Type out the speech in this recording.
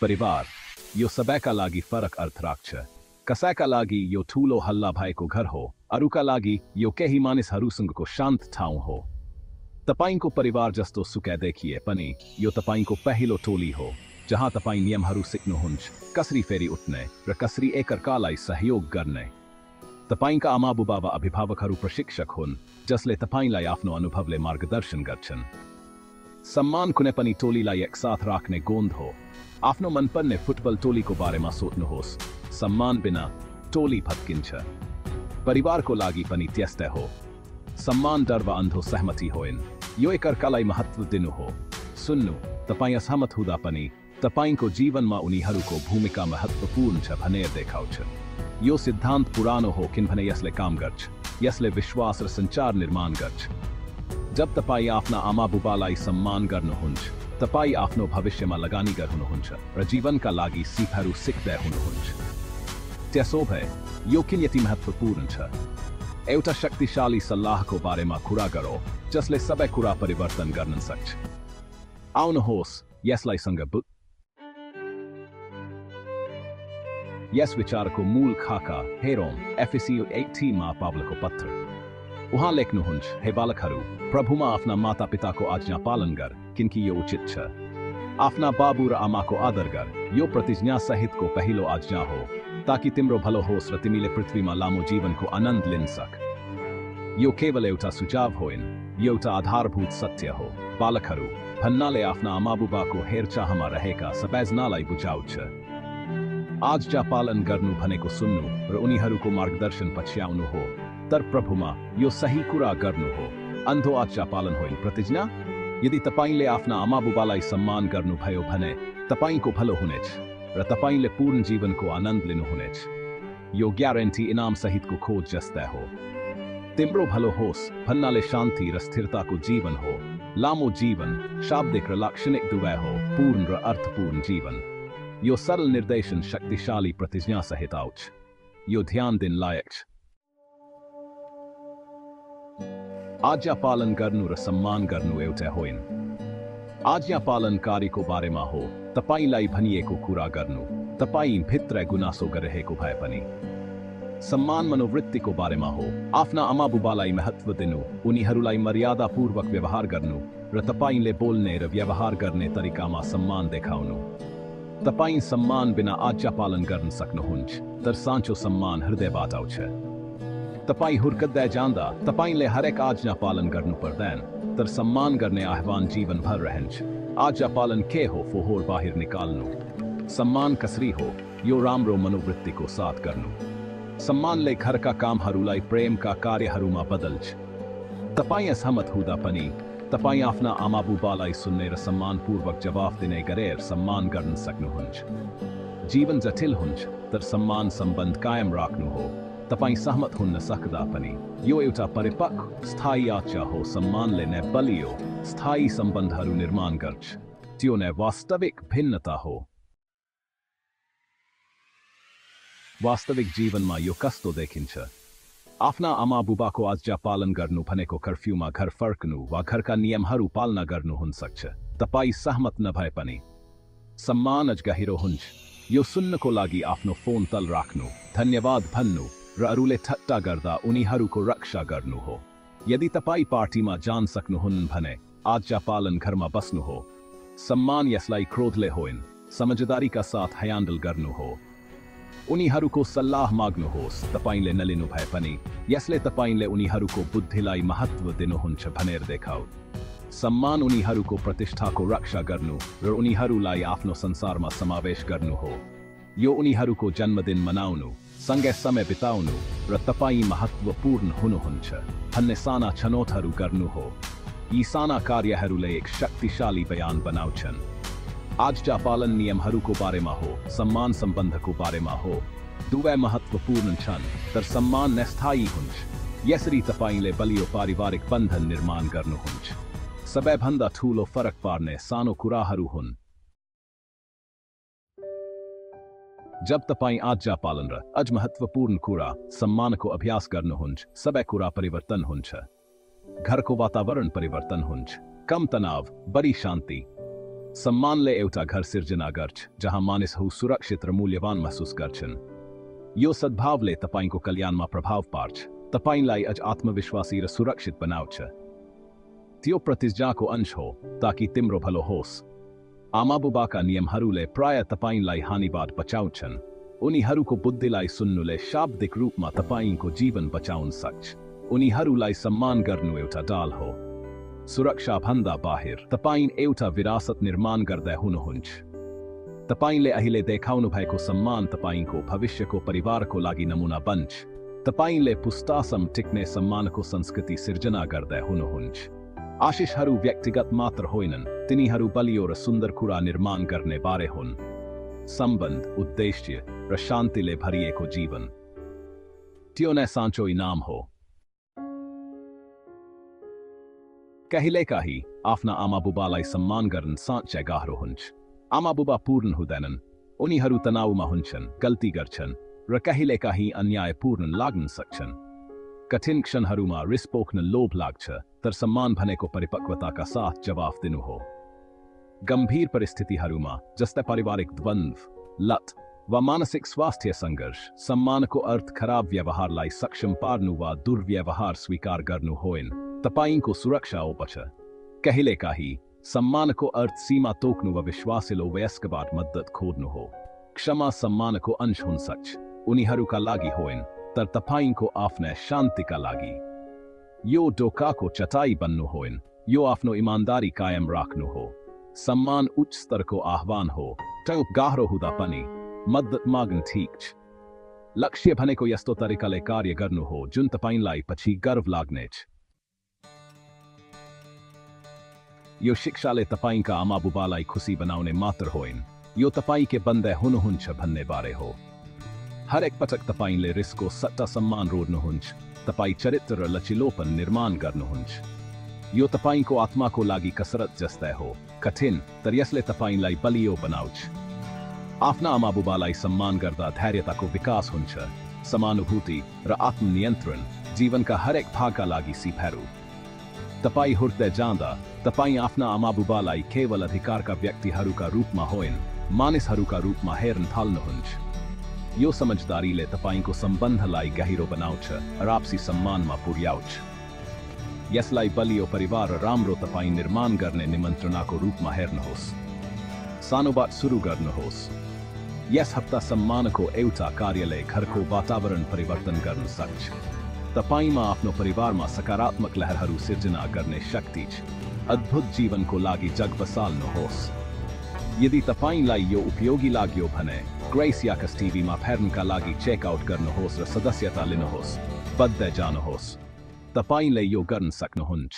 परिवार यो सबैका लागि फरक अर्थ राख्छ। कसैका लागि यो ठुलो हल्ला भएको घर हो, अरूका लागि यो केही मानिसहरूसँगको शान्त ठाउँ हो। तपाईंको परिवार जस्तो सुकै देखिए पनि यो तपाईंको पहिलो टोली हो, जहाँ तपाईं नियमहरू सिक्नुहुन्छ, कसरी फेरि उठ्ने र कसरी एकअर्कालाई सहयोग गर्ने। तपाईंका आमाबुबा वा अभिभावकहरू प्रशिक्षक हुन्, जसले तपाईंलाई आफ्नो अनुभवले मार्गदर्शन गर्छन्। सम्मान कुनै पनि टोलीलाई एकसाथ राख्ने गोन्द हो। आफ्नो मनपर्ने फुटबल टोलीको बारेमा सोच्नुहोस्। सम्मान बिना टोली भत्किन्छ। परिवारको लागि पनि त्यस्तै हो। सम्मान डर वा अन्धो सहमति होइन, यो एकअर्कालाई महत्त्व दिनु हो। सुन्नु, तपाईं असहमत हुँदा पनि तपाईंको जीवनमा उनीहरूको भूमिका महत्त्वपूर्ण छ भनेर देखाउँछ। यो सिद्धान्त पुरानो हो किनभने यसले काम गर्छ, यसले विश्वास र सञ्चार निर्माण गर्छ। जब तपाईं आफ्ना आमाबुबालाई सम्मान गर्नुहुन्छ, तपाईं आफ्नो भविष्यमा लगानी गर्नुहुन्छ र जीवनका लागि सिपहरू सिक्दै हुनुहुन्छ। त्यसो भए यो किन यति महत्त्वपूर्ण छ? एउटा शक्तिशाली सल्लाहको बारेमा कुरा गरौँ जसले सबै कुरा परिवर्तन गर्न सक्छ। आउनुहोस् यसलाई सँग बुझौँ। यस विचारको मूल खाका हेरौँ एफिसियो 18 मा पावलको पत्र। उहाँ लेख्नुहुन्छ, हे बालकहरू, प्रभुमा आफ्ना मातापिताको आज्ञा पालन गर, किनकि यो उचित छ। आफ्ना बाबु र आमाको आदर गर, यो प्रतिज्ञा सहितको पहिलो आज्ञा हो, ताकि तिम्रो भलो होस् र तिमीले पृथ्वीमा लामो जीवनको आनन्द लिन सक। यो केवल एउटा सुझाव होइन, यो एउटा आधारभूत सत्य हो। बालकहरू, भन्नाले आफ्ना आमाबुबाको हेरचाहमा रहेका सबैजनालाई बुझाउँछ। आज्ञा पालन गर्नु भनेको सुन्नु र उनीहरूको मार्गदर्शन पछ्याउनु हो। तर प्रभुमा यो सही कुरा गर्नु हो, अन्धो आज्ञा पालन होइन, प्रतिज्ञा। यदि तपाईंले आफ्ना आमाबुबालाई सम्मान गर्नुभयो भने तपाईंको भलो हुनेछ र तपाईंले पूर्ण जीवनको आनन्द लिनुहुनेछ। यो ग्यारेन्टी इनाम सहितको खोज जस्तै हो। तिम्रो भलो होस् भन्नाले शान्ति र स्थिरताको जीवन हो। लामो जीवन शाब्दिक र लाक्षणिक दुवै हो, पूर्ण र अर्थपूर्ण जीवन। यो सरल निर्देशन शक्तिशाली प्रतिज्ञा सहित आउँछ। यो ध्यान दिन लायक छ। आज्ञा पालन गर्नु र सम्मान गर्नु एउटै होइन। आज्ञा पालनकारीको बारेमा हो तपाईंलाई भनिएको कुरा गर्नु, तपाईं भित्रै गुनासो गरिरहेको भए पनि। सम्मान मनोवृत्तिको बारेमा हो आफ्ना आमाबुबालाई महत्त्व दिनु, उनीहरूलाई मर्यादापूर्वक व्यवहार गर्नु र तपाईंले बोल्ने र व्यवहार गर्ने तरिकामा सम्मान देखाउनु। तपाईं सम्मान बिना आज्ञा पालन गर्न सक्नुहुन्छ, तर साँचो सम्मान हृदयबाट आउँछ। तपाईं हुर्कदै जाँदा तपाईंले हरेक आज्ञा पालन गर्नु पर्दैन, तर सम्मान गर्ने आह्वान जीवनभर रहन्छ। आज्ञा पालन के हो फोहोर बाहिर निकाल्नु। सम्मान कसरी हो, यो राम्रो मनोवृत्तिको साथ गर्नु। सम्मानले घरका कामहरूलाई प्रेमका कार्यहरूमा बदल्छ। तपाईं असहमत हुँदा पनि तपाईं आफ्ना आमाबुबालाई सुन्ने र सम्मानपूर्वक जवाफ दिने गरेर सम्मान गर्न सक्नुहुन्छ। जीवन जटिल हुन्छ, तर सम्मान सम्बन्ध कायम राख्नु हो। तपाईं सहमत हुन सक्दा पनि यो एउटा परिपक्व स्थायी आज्ञा हो। सम्मानले नै बलियो स्थायी सम्बन्धहरू निर्माण गर्छ। त्यो नै वास्तविक भिन्नता हो। वास्तविक जीवनमा यो कस्तो देखिन्छ? आफ्ना आमाबुबाको आज्ञा पालन गर्नु भनेको कर्फ्यूमा घर फर्कनु वा घरका नियमहरू पालना गर्नु हुन सक्छ। तपाईं सहमत नभए पनि सम्मान अझ गहिरो हुन्छ। यो सुन्नको लागि आफ्नो फोन तल राख्नु, धन्यवाद भन्नु र अरूले ठट्टा गर्दा उनीहरूको रक्षा गर्नु हो। यदि तपाईं पार्टीमा जान सक्नुहुन्न भने आज्ञा पालन घरमा बस्नु हो। सम्मान यसलाई क्रोधले होइन, समझदारीका साथ ह्यान्डल गर्नु हो। उनीहरूको सल्लाह माग्नुहोस्, तपाईंले नलिनु भए पनि यसले तपाईंले उनीहरूको बुद्धिलाई महत्त्व दिनुहुन्छ भनेर देखाऊ। सम्मान उनीहरूको प्रतिष्ठाको रक्षा गर्नु र उनीहरूलाई आफ्नो संसारमा समावेश गर्नु हो। यो उनीहरूको जन्मदिन मनाउनु, सँगै समय बिताउनु र तपाईं महत्त्वपूर्ण हुनुहुन्छ भन्ने साना छनौटहरू गर्नु हो। यी साना कार्यहरूले एक शक्तिशाली बयान बनाउँछन्। आज्ञा पालन नियमहरूको बारेमा हो, सम्मान सम्बन्धको बारेमा हो। दुवै महत्त्वपूर्ण छन्, तर सम्मान अस्थायी हुन्छ। यसरी तपाईंले बलियो पारिवारिक बन्धन निर्माण गर्नुहुन्छ। सबैभन्दा ठूलो फरक पार्ने सानो कुराहरू हुन्। जब तपाईं आज्ञा पालन र अझ महत्त्वपूर्ण कुरा सम्मानको अभ्यास गर्नुहुन्छ, सबै कुरा परिवर्तन हुन्छ। घरको वातावरण परिवर्तन हुन्छ। कम तनाव, बढी शान्ति। सम्मानले एउटा घर सिर्जना गर्छ जहाँ मानिसहरू सुरक्षित र मूल्यवान महसुस गर्छन्। यो सद्भावले तपाईको कल्याणमा प्रभाव पार्छ, तपाईलाई अझ आत्मविश्वासी र सुरक्षित बनाउँछ। त्यो प्रतिज्ञाको अंश हो ताकि तिम्रो भलो होस्। आमाबुबाका नियमहरूले प्राय तपाईलाई हानिबाट बचाउँछन्। उनीहरूको बुद्धिलाई सुन्नुले शाब्दिक रूपमा तपाईको जीवन बचाउन सक्छ। उनीहरूलाई सम्मान गर्नु एउटा ढाल हो। सुरक्षा भन्दा बाहिर तपाईं एउटा विरासत निर्माण गर्दै हुनुहुन्छ। तपाईले अहिले देखाउनु भएको सम्मान तपाईको भविष्यको परिवारको लागि नमुना बन्छ। तपाईले पुस्तासम्म टिक्ने सम्मानको संस्कृति सिर्जना गर्दै हुनुहुन्छ। आशिषहरू व्यक्तिगत मात्र होइनन्, तिनीहरू बलियो र सुन्दर कुरा निर्माण गर्ने बारे हुन्। सम्बन्ध, उद्देश्य र शान्तिले भरिएको जीवन त्यो नै साँचो इनाम हो। कहिलेकाहीँ आफ्ना आमाबुबालाई सम्मान गर्न साँच्चै गाह्रो हुन्छ। आमाबुबा पूर्ण हुँदैनन्, उनीहरू तनावमा हुन्छन्, गल्ती गर्छन् र कहिलेकाहीँ अन्यायपूर्ण लाग्न सक्छन्। कठिन क्षणहरूमा रिस पोख्न लोभ लाग्छ, तर सम्मान भनेको परिपक्वताका साथ जवाफ दिनु हो। गम्भीर परिस्थितिहरूमा जस्तै पारिवारिक द्वन्द्व, लत वा मानसिक स्वास्थ्य सङ्घर्ष, सम्मानको अर्थ खराब व्यवहारलाई सक्षम पार्नु वा दुर्व्यवहार स्वीकार गर्नु होइन, तपाईको सुरक्षा ओपछ। कहिलेकाहीँ सम्मानको अर्थ सीमा तोक्नु वा विश्वासिलो वयस्कबाट मद्दत खोज्नु हो। क्षमा सम्मानको अंश हुन सक्छ, उनीहरूका लागि होइन, तर तपाईको आफ्नै शान्तिका लागि। यो ढोकाको चटाई बन्नु होइन, यो आफ्नो इमानदारी कायम राख्नु हो। सम्मान उच्च स्तरको आह्वान हो, त्यो गाह्रो हुँदा पनि मद्दत माग्न ठिक छ। लक्ष्य भनेको यस्तो तरिकाले कार्य गर्नु हो जुन तपाईलाई पछि गर्व लाग्नेछ। यो शिक्षाले तपाईका आमाबुबालाई खुसी बनाउने मात्र होइन, यो तपाईके बन्दै हुनुहुन्छ भन्ने बारे हो। हरेक पटक तपाईले रिसको सट्टा सम्मान रोड्नुहुन्छ, तपाई चरित्र र लचिलोपन निर्माण गर्नुहुन्छ। यो तपाईको आत्माको लागि कसरत जस्तै हो, कठिन, तर यसले तपाईलाई बलियो बनाउँछ। आफ्ना आमाबुबालाई सम्मान गर्दा धैर्यताको विकास हुन्छ, समानुभूति र आत्मनियन्त्रण जीवनका हरेक भागका लागि सिपहरू। तपाई हुर्दै जाँदा तपाई आफ्ना आमाबुबालाई केवल अधिकारका व्यक्तिहरूका रूपमा होइन, मानिसहरूका रूपमा हेर्न थाल्नुहुन्छ। यो समझदारीले तपाईको सम्बन्धलाई गहिरो बनाउँछ र आपसी सम्मानमा पुर्याउँछ। यसलाई बलियो परिवार र राम्रो तपाई निर्माण गर्ने निमन्त्रणाको रूपमा हेर्नुहोस्। सानोबाट सुरु गर्नुहोस्। यस हप्ता सम्मानको एउटा कार्यले घरको वातावरण परिवर्तन गर्न सक्छ। तपाईमा आफ्नो परिवारमा सकारात्मक लहरहरू सिर्जना गर्ने शक्ति छ। अद्भुत जीवनको लागि जग बसाल्नुहोस्। यदि तपाईलाई यो उपयोगी लाग्यो भने ग्रेस याकस टिभीमा फेर्नका लागि चेकआउट गर्नुहोस् र सदस्यता लिनुहोस्। बढ्दै जानुहोस्। तपाईले यो गर्न सक्नुहुन्छ।